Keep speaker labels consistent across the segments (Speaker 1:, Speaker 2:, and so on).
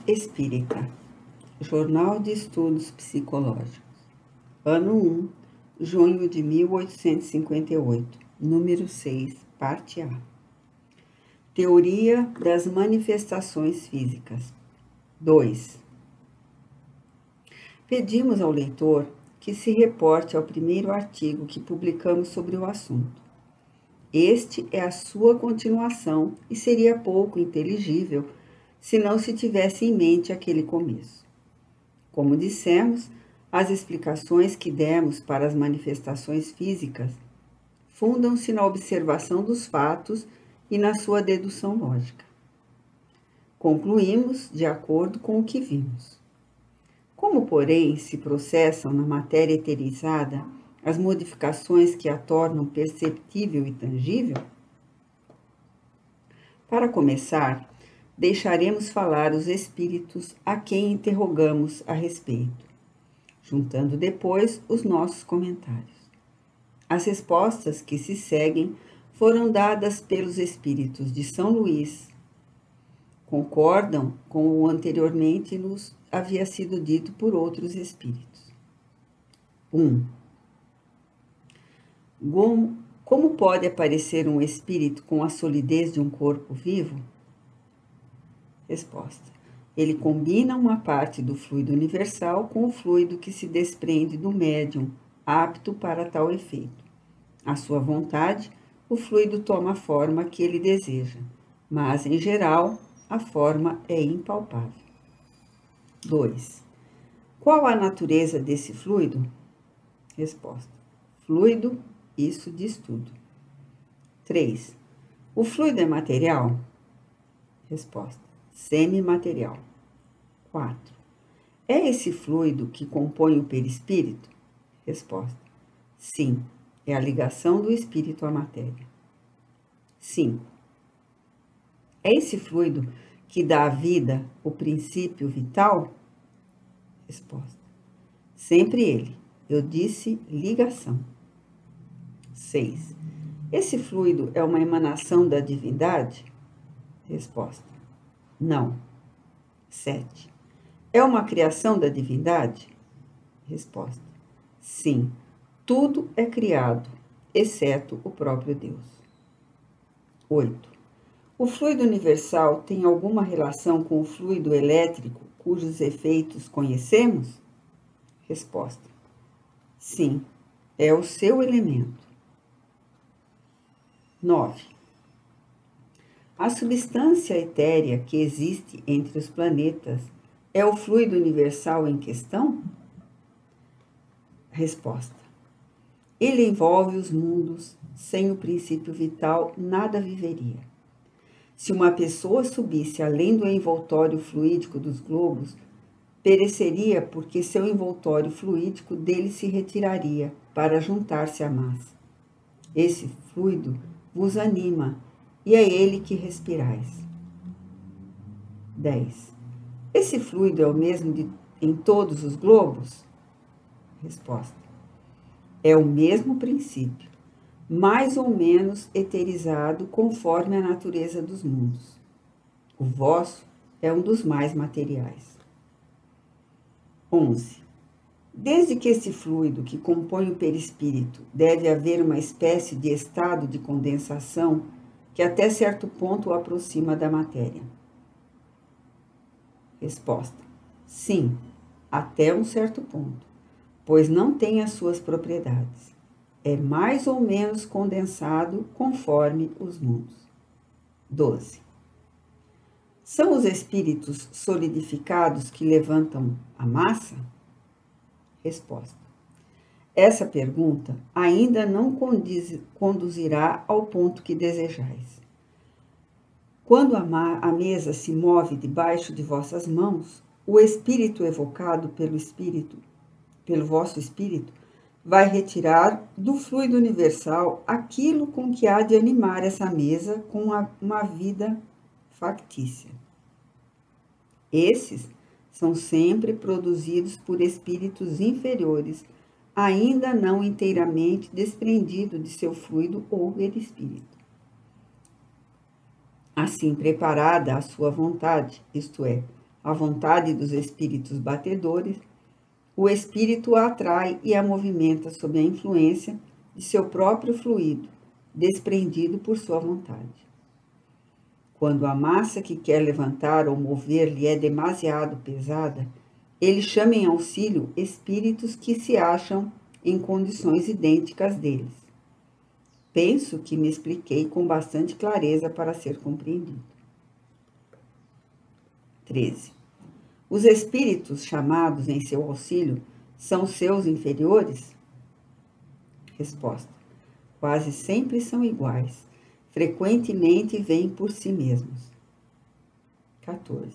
Speaker 1: Espírita, Jornal de Estudos Psicológicos, Ano 1, junho de 1858, número 6, parte A. Teoria das manifestações físicas. 2. Pedimos ao leitor que se reporte ao primeiro artigo que publicamos sobre o assunto. Este é a sua continuação e seria pouco inteligível se não se tivesse em mente aquele começo. Como dissemos, as explicações que demos para as manifestações físicas fundam-se na observação dos fatos e na sua dedução lógica. Concluímos de acordo com o que vimos. Como, porém, se processam na matéria eterizada as modificações que a tornam perceptível e tangível? Para começar, deixaremos falar os espíritos a quem interrogamos a respeito, juntando depois os nossos comentários. As respostas que se seguem foram dadas pelos espíritos de São Luís. Concordam com o anteriormente nos havia sido dito por outros espíritos. 1. Como pode aparecer um espírito com a solidez de um corpo vivo? Resposta. Ele combina uma parte do fluido universal com o fluido que se desprende do médium, apto para tal efeito. À sua vontade, o fluido toma a forma que ele deseja, mas, em geral, a forma é impalpável. 2. Qual a natureza desse fluido? Resposta. Fluido, isso diz tudo. 3. O fluido é material? Resposta. Semimaterial. 4. É esse fluido que compõe o perispírito? Resposta. Sim, é a ligação do espírito à matéria. 5. É esse fluido que dá à vida o princípio vital? Resposta. Sempre ele. Eu disse ligação. 6. Esse fluido é uma emanação da divindade? Resposta. Não. 7. É uma criação da divindade? Resposta. Sim. Tudo é criado, exceto o próprio Deus. 8. O fluido universal tem alguma relação com o fluido elétrico, cujos efeitos conhecemos? Resposta. Sim. É o seu elemento. 9. A substância etérea que existe entre os planetas é o fluido universal em questão? Resposta. Ele envolve os mundos, sem o princípio vital nada viveria. Se uma pessoa subisse além do envoltório fluídico dos globos, pereceria porque seu envoltório fluídico dele se retiraria para juntar-se à massa. Esse fluido vos anima, e é ele que respirais. 10. Esse fluido é o mesmo em todos os globos? Resposta. É o mesmo princípio, mais ou menos eterizado conforme a natureza dos mundos. O vosso é um dos mais materiais. 11. Desde que esse fluido que compõe o perispírito deve haver uma espécie de estado de condensação que até certo ponto o aproxima da matéria. Resposta. Sim, até um certo ponto, pois não tem as suas propriedades. É mais ou menos condensado conforme os mundos. 12. São os espíritos solidificados que levantam a massa? Resposta. Essa pergunta ainda não conduzirá ao ponto que desejais. Quando a mesa se move debaixo de vossas mãos, o espírito evocado pelo vosso espírito, vai retirar do fluido universal aquilo com que há de animar essa mesa com uma vida factícia. Esses são sempre produzidos por espíritos inferiores, ainda não inteiramente desprendido de seu fluido ou perispírito. Assim preparada a sua vontade, isto é, a vontade dos espíritos batedores, o espírito a atrai e a movimenta sob a influência de seu próprio fluido, desprendido por sua vontade. Quando a massa que quer levantar ou mover lhe é demasiado pesada, ele chama em auxílio espíritos que se acham em condições idênticas deles. Penso que me expliquei com bastante clareza para ser compreendido. 13. Os espíritos chamados em seu auxílio são seus inferiores? Resposta. Quase sempre são iguais. Frequentemente vêm por si mesmos. 14.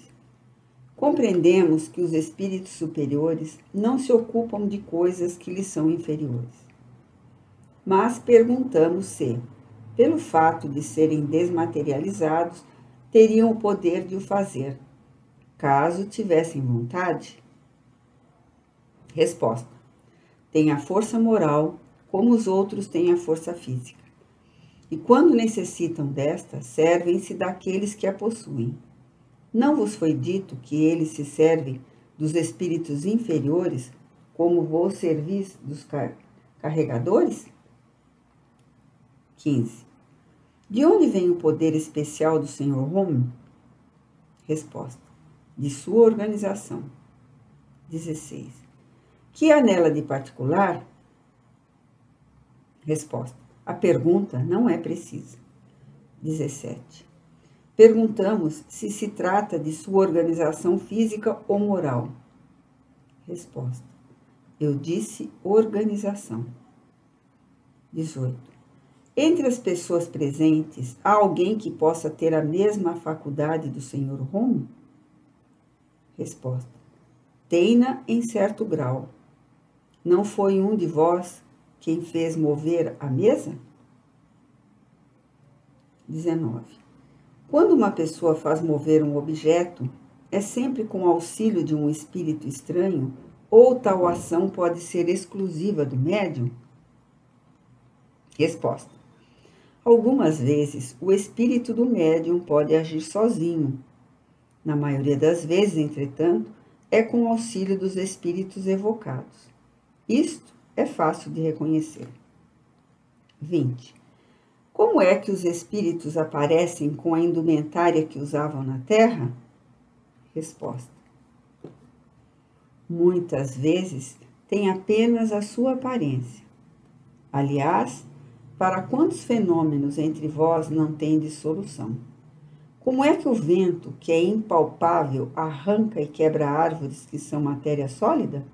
Speaker 1: Compreendemos que os espíritos superiores não se ocupam de coisas que lhes são inferiores. Mas perguntamos se, pelo fato de serem desmaterializados, teriam o poder de o fazer, caso tivessem vontade? Resposta. Têm a força moral, como os outros têm a força física. E quando necessitam desta, servem-se daqueles que a possuem. Não vos foi dito que eles se servem dos espíritos inferiores, como vos servis dos carregadores? 15. De onde vem o poder especial do Sr. Home? Resposta. De sua organização. 16. Que há nela de particular? Resposta. A pergunta não é precisa. 17. Perguntamos se trata de sua organização física ou moral. Resposta. Eu disse organização. 18. Entre as pessoas presentes, há alguém que possa ter a mesma faculdade do Sr. Home? Resposta. Tem-na em certo grau. Não foi um de vós quem fez mover a mesa? 19. Quando uma pessoa faz mover um objeto, é sempre com auxílio de um espírito estranho ou tal ação pode ser exclusiva do médium? Resposta. Algumas vezes, o espírito do médium pode agir sozinho. Na maioria das vezes, entretanto, é com o auxílio dos espíritos evocados. Isto é fácil de reconhecer. 20. Como é que os espíritos aparecem com a indumentária que usavam na Terra? Resposta. Muitas vezes têm apenas a sua aparência. Aliás, para quantos fenômenos entre vós não tendes solução? Como é que o vento, que é impalpável, arranca e quebra árvores que são matéria sólida?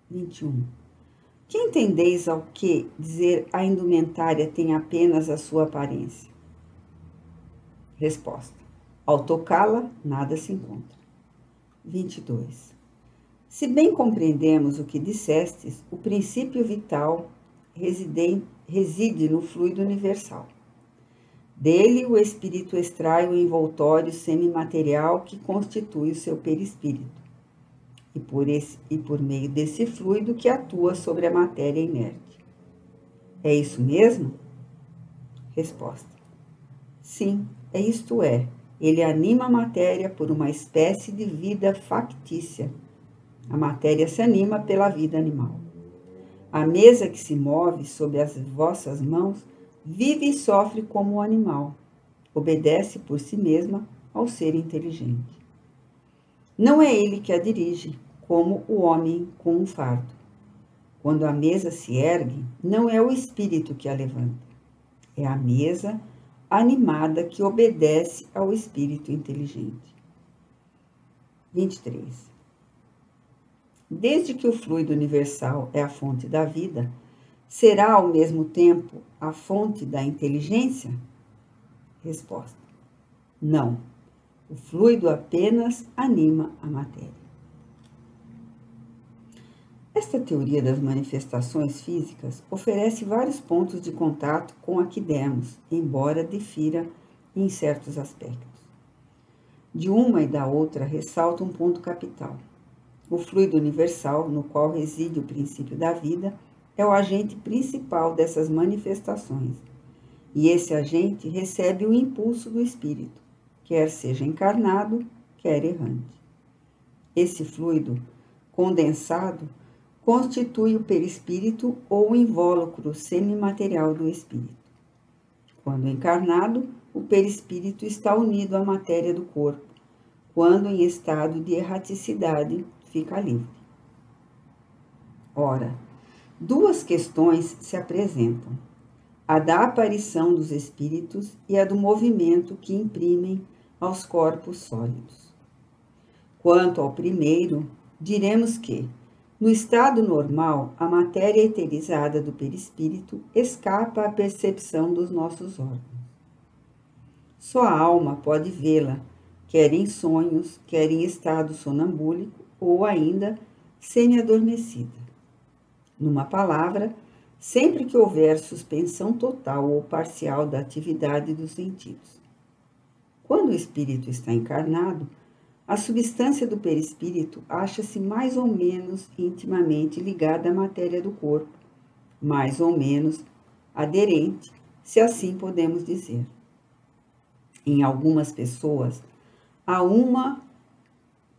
Speaker 1: 21. Que entendeis ao que dizer a indumentária tem apenas a sua aparência? Resposta. Ao tocá-la, nada se encontra. 22. Se bem compreendemos o que dissestes, o princípio vital reside no fluido universal. Dele o espírito extrai o envoltório semimaterial que constitui o seu perispírito. E por meio desse fluido que atua sobre a matéria inerte. É isso mesmo? Resposta. Sim, isto é. Ele anima a matéria por uma espécie de vida factícia. A matéria se anima pela vida animal. A mesa que se move sob as vossas mãos vive e sofre como o animal. Obedece por si mesma ao ser inteligente. Não é ele que a dirige, como o homem com um fardo. Quando a mesa se ergue, não é o espírito que a levanta. É a mesa animada que obedece ao espírito inteligente. 23. Desde que o fluido universal é a fonte da vida, será ao mesmo tempo a fonte da inteligência? Resposta. Não. O fluido apenas anima a matéria. Esta teoria das manifestações físicas oferece vários pontos de contato com a que demos, embora difira em certos aspectos. De uma e da outra ressalta um ponto capital. O fluido universal, no qual reside o princípio da vida, é o agente principal dessas manifestações, e esse agente recebe o impulso do espírito, quer seja encarnado, quer errante. Esse fluido condensado constitui o perispírito ou o invólucro semimaterial do espírito. Quando encarnado, o perispírito está unido à matéria do corpo. Quando em estado de erraticidade, fica livre. Ora, duas questões se apresentam: a da aparição dos espíritos e a do movimento que imprimem aos corpos sólidos. Quanto ao primeiro, diremos que, no estado normal, a matéria eterizada do perispírito escapa à percepção dos nossos órgãos. Só a alma pode vê-la, quer em sonhos, quer em estado sonambúlico ou ainda semi-adormecida. Numa palavra, sempre que houver suspensão total ou parcial da atividade dos sentidos. Quando o espírito está encarnado, a substância do perispírito acha-se mais ou menos intimamente ligada à matéria do corpo, mais ou menos aderente, se assim podemos dizer. Em algumas pessoas, há uma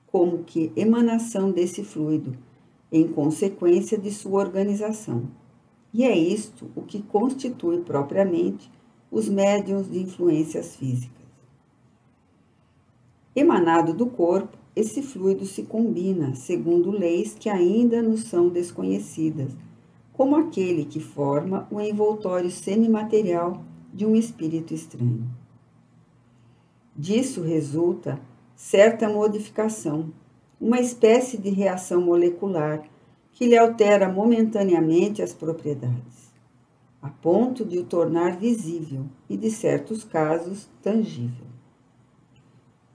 Speaker 1: como que emanação desse fluido, em consequência de sua organização. E é isto o que constitui propriamente os médiuns de influências físicas. Emanado do corpo, esse fluido se combina segundo leis que ainda nos são desconhecidas, como aquele que forma o envoltório semimaterial de um espírito estranho. Disso resulta certa modificação, uma espécie de reação molecular que lhe altera momentaneamente as propriedades, a ponto de o tornar visível e, de certos casos, tangível.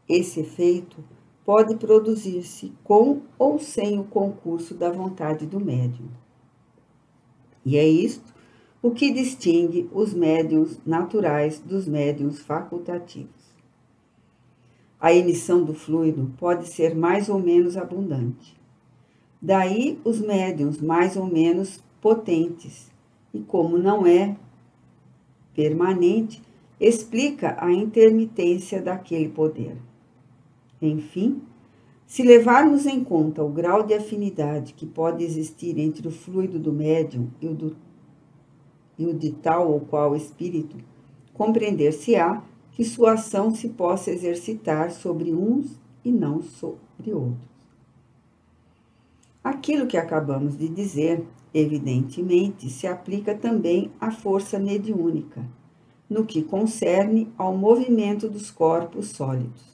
Speaker 1: Esse efeito pode produzir-se com ou sem o concurso da vontade do médium. E é isto o que distingue os médiuns naturais dos médiuns facultativos. A emissão do fluido pode ser mais ou menos abundante. Daí os médiuns mais ou menos potentes, e como não é permanente, explica a intermitência daquele poder. Enfim, se levarmos em conta o grau de afinidade que pode existir entre o fluido do médium e o de tal ou qual espírito, compreender-se-á que sua ação se possa exercitar sobre uns e não sobre outros. Aquilo que acabamos de dizer, evidentemente, se aplica também à força mediúnica, no que concerne ao movimento dos corpos sólidos.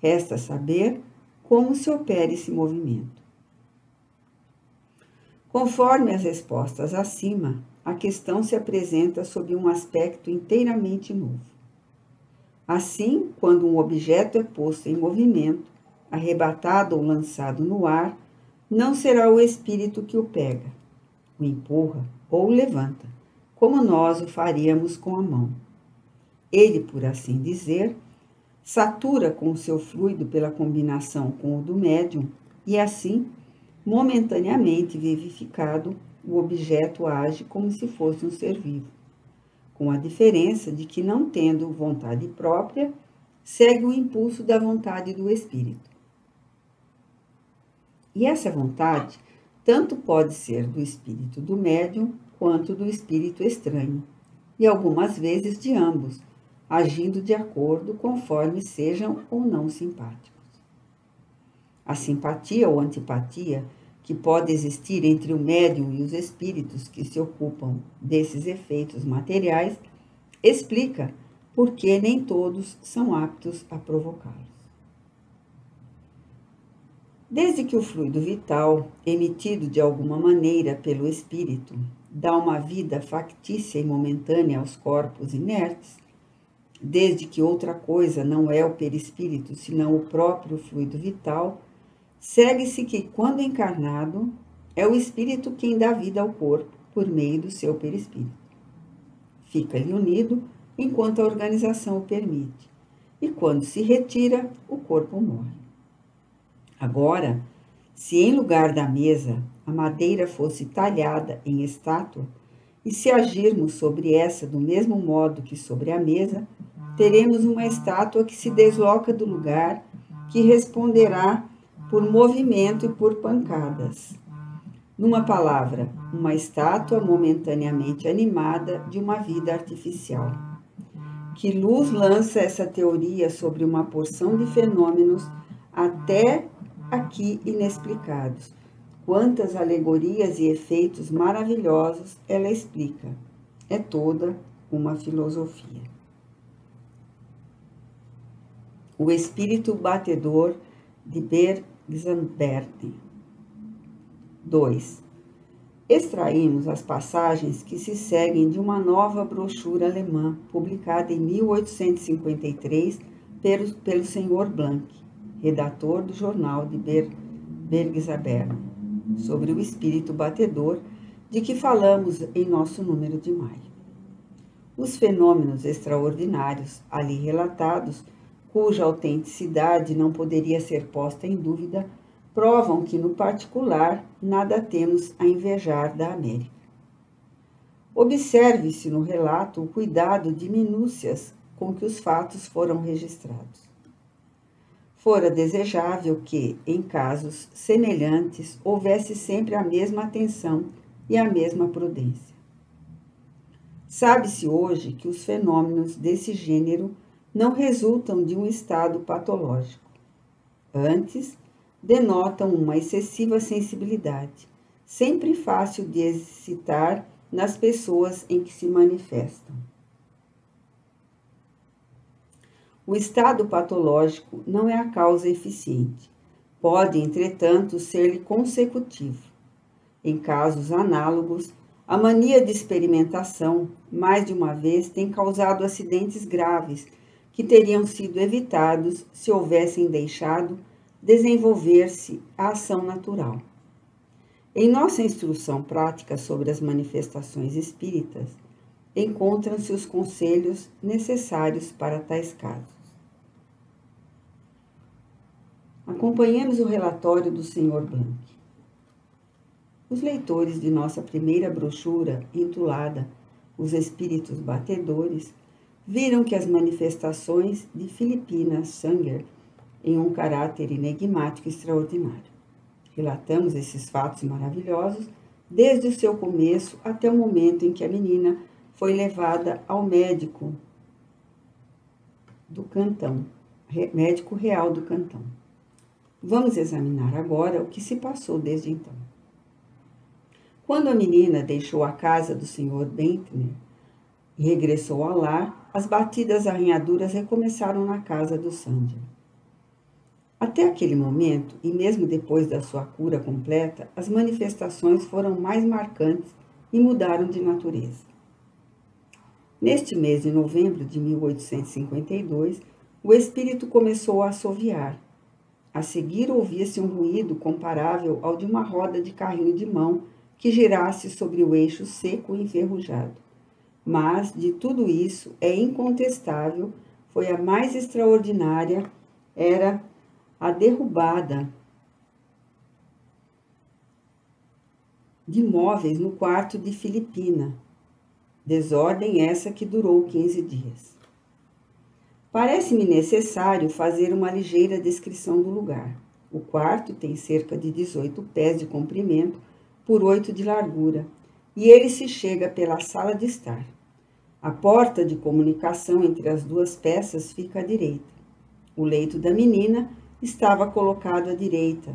Speaker 1: Resta saber como se opera esse movimento. Conforme as respostas acima, a questão se apresenta sob um aspecto inteiramente novo. Assim, quando um objeto é posto em movimento, arrebatado ou lançado no ar, não será o espírito que o pega, o empurra ou o levanta, como nós o faríamos com a mão. Ele, por assim dizer, satura com o seu fluido pela combinação com o do médium e, assim, momentaneamente vivificado, o objeto age como se fosse um ser vivo, com a diferença de que, não tendo vontade própria, segue o impulso da vontade do espírito. E essa vontade tanto pode ser do espírito do médium quanto do espírito estranho, e algumas vezes de ambos, agindo de acordo conforme sejam ou não simpáticos. A simpatia ou antipatia que pode existir entre o médium e os espíritos que se ocupam desses efeitos materiais explica por que nem todos são aptos a provocá-los. Desde que o fluido vital, emitido de alguma maneira pelo espírito, dá uma vida factícia e momentânea aos corpos inertes, desde que outra coisa não é o perispírito, senão o próprio fluido vital, segue-se que, quando encarnado, é o espírito quem dá vida ao corpo por meio do seu perispírito. Fica-lhe unido enquanto a organização o permite, e quando se retira, o corpo morre. Agora, se em lugar da mesa a madeira fosse talhada em estátua, e se agirmos sobre essa do mesmo modo que sobre a mesa, teremos uma estátua que se desloca do lugar que responderá por movimento e por pancadas. Numa palavra, uma estátua momentaneamente animada de uma vida artificial. Que luz lança essa teoria sobre uma porção de fenômenos até aqui inexplicados. Quantas alegorias e efeitos maravilhosos ela explica. É toda uma filosofia. O espírito batedor de Bergsenberten. 2. Extraímos as passagens que se seguem de uma nova brochura alemã, publicada em 1853 pelo Sr. Blank, redator do jornal de Bergsenberten, sobre o espírito batedor, de que falamos em nosso número de maio. Os fenômenos extraordinários ali relatados, cuja autenticidade não poderia ser posta em dúvida, provam que, no particular, nada temos a invejar da América. Observe-se no relato o cuidado de minúcias com que os fatos foram registrados. Fora desejável que, em casos semelhantes, houvesse sempre a mesma atenção e a mesma prudência. Sabe-se hoje que os fenômenos desse gênero não resultam de um estado patológico. Antes, denotam uma excessiva sensibilidade, sempre fácil de excitar nas pessoas em que se manifestam. O estado patológico não é a causa eficiente. Pode, entretanto, ser-lhe consecutivo. Em casos análogos, a mania de experimentação, mais de uma vez, tem causado acidentes graves que teriam sido evitados se houvessem deixado desenvolver-se a ação natural. Em nossa instrução prática sobre as manifestações espíritas, encontram-se os conselhos necessários para tais casos. Acompanhemos o relatório do Sr. Blank. Os leitores de nossa primeira brochura, intitulada Os Espíritos Batedores, viram que as manifestações de Philippina Sanger em um caráter enigmático e extraordinário. Relatamos esses fatos maravilhosos desde o seu começo até o momento em que a menina foi levada ao médico do cantão, médico real do cantão. Vamos examinar agora o que se passou desde então. Quando a menina deixou a casa do Sr. Bentner e regressou ao lar, as batidas arranhaduras recomeçaram na casa do Sanger. Até aquele momento, e mesmo depois da sua cura completa, as manifestações foram mais marcantes e mudaram de natureza. Neste mês de novembro de 1852, o espírito começou a assoviar. A seguir, ouvia-se um ruído comparável ao de uma roda de carrinho de mão que girasse sobre o eixo seco e enferrujado. Mas, de tudo isso, é incontestável, foi a mais extraordinária, era a derrubada de móveis no quarto de Philippina, desordem essa que durou 15 dias. Parece-me necessário fazer uma ligeira descrição do lugar. O quarto tem cerca de 18 pés de comprimento por 8 de largura, e ele se chega pela sala de estar. A porta de comunicação entre as duas peças fica à direita. O leito da menina estava colocado à direita.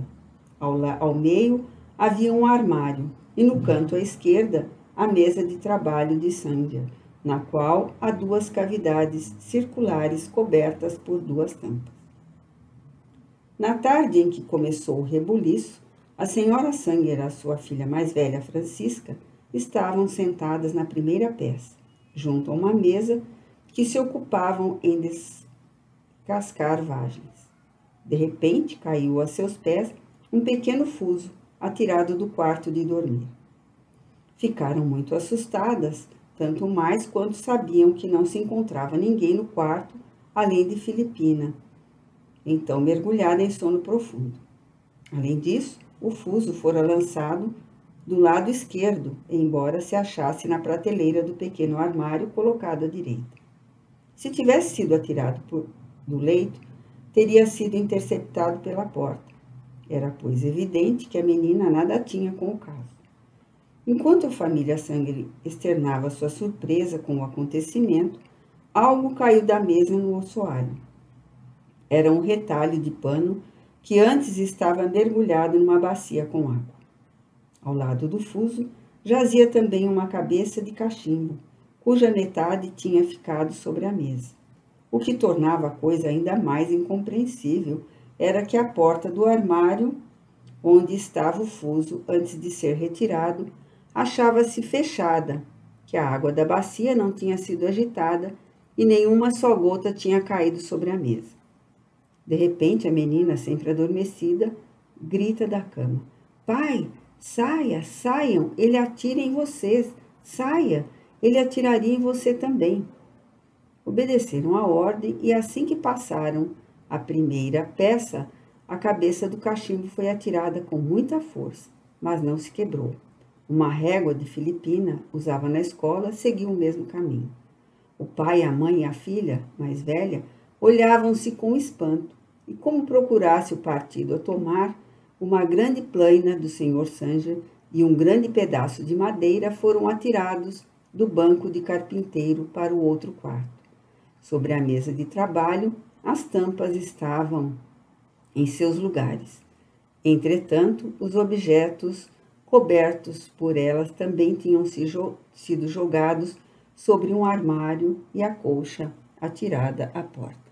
Speaker 1: Ao meio havia um armário e no canto à esquerda a mesa de trabalho de Sanger, na qual há duas cavidades circulares cobertas por duas tampas. Na tarde em que começou o rebuliço, a senhora Sanger e a sua filha mais velha, Francisca, estavam sentadas na primeira peça, junto a uma mesa que se ocupavam em descascar vagens. De repente, caiu a seus pés um pequeno fuso, atirado do quarto de dormir. Ficaram muito assustadas, tanto mais quanto sabiam que não se encontrava ninguém no quarto, além de Philippina, então mergulhada em sono profundo. Além disso, o fuso fora lançado do lado esquerdo, embora se achasse na prateleira do pequeno armário colocado à direita. Se tivesse sido atirado do leito, teria sido interceptado pela porta. Era, pois, evidente que a menina nada tinha com o caso. Enquanto a família Sangue externava sua surpresa com o acontecimento, algo caiu da mesa no ossoalho. Era um retalho de pano que antes estava mergulhado numa bacia com água. Ao lado do fuso, jazia também uma cabeça de cachimbo, cuja metade tinha ficado sobre a mesa. O que tornava a coisa ainda mais incompreensível era que a porta do armário, onde estava o fuso antes de ser retirado, achava-se fechada, que a água da bacia não tinha sido agitada e nenhuma só gota tinha caído sobre a mesa. De repente, a menina, sempre adormecida, grita da cama: "Pai, saia, saiam, ele atira em vocês, saia, ele atiraria em você também." Obedeceram à ordem e assim que passaram a primeira peça, a cabeça do cachimbo foi atirada com muita força, mas não se quebrou. Uma régua de Filipina, usava na escola, seguiu o mesmo caminho. O pai, a mãe e a filha, mais velha, olhavam-se com espanto e, como procurasse o partido a tomar, uma grande plaina do Sr. Sanger e um grande pedaço de madeira foram atirados do banco de carpinteiro para o outro quarto. Sobre a mesa de trabalho, as tampas estavam em seus lugares. Entretanto, os objetos cobertos por elas também tinham sido jogados sobre um armário e a colcha atirada à porta.